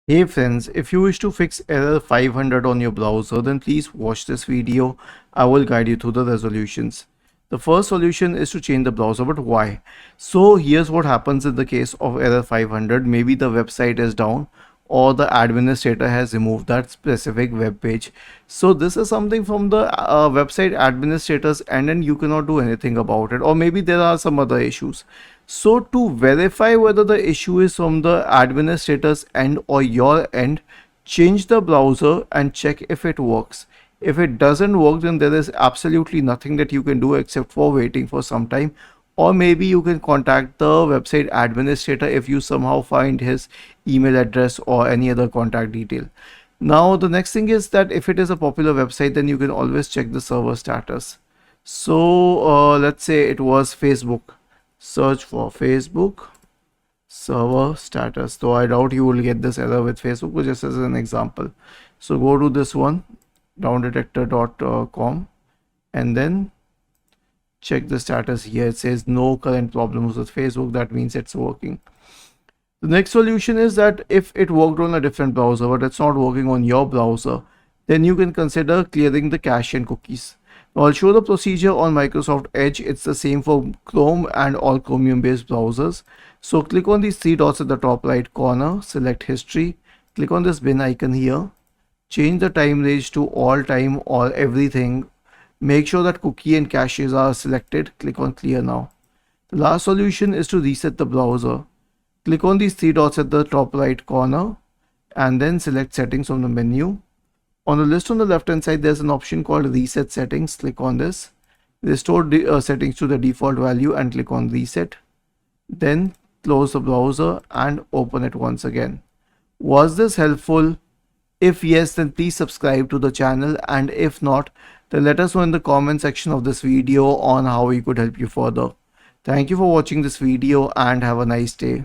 Hey friends, if you wish to fix error 500 on your browser, then please watch this video. I will guide you through the resolutions. The first solution is to change the browser, but why? So here's what happens in the case of error 500. Maybe the website is down or the administrator has removed that specific web page. So this is something from the website administrators and then you cannot do anything about it, or maybe there are some other issues. So to verify whether the issue is from the administrator's end or your end, change the browser and check if it works. If it doesn't work, then there is absolutely nothing that you can do except for waiting for some time. Or maybe you can contact the website administrator if you somehow find his email address or any other contact detail. Now, the next thing is that if it is a popular website, then you can always check the server status. So let's say it was Facebook. Search for Facebook server status. So I doubt you will get this error with Facebook, but just as an example. So go to this one, downdetector.com, and then check the status here. It says no current problems with Facebook. That means it's working. The next solution is that if it worked on a different browser but it's not working on your browser, then you can consider clearing the cache and cookies. Now I'll show the procedure on Microsoft Edge. It's the same for Chrome and all Chromium based browsers. So click on these three dots at the top right corner, select history, click on this bin icon here, change the time range to all time or everything. Make sure that cookie and caches are selected. Click on clear now. The last solution is to reset the browser. Click on these three dots at the top right corner and then select settings from the menu. On the list on the left hand side, there's an option called reset settings. Click on this. Restore settings to the default value and click on reset. Then close the browser and open it once again. Was this helpful? If yes, then please subscribe to the channel, and if not, then let us know in the comment section of this video on how we could help you further. Thank you for watching this video and have a nice day.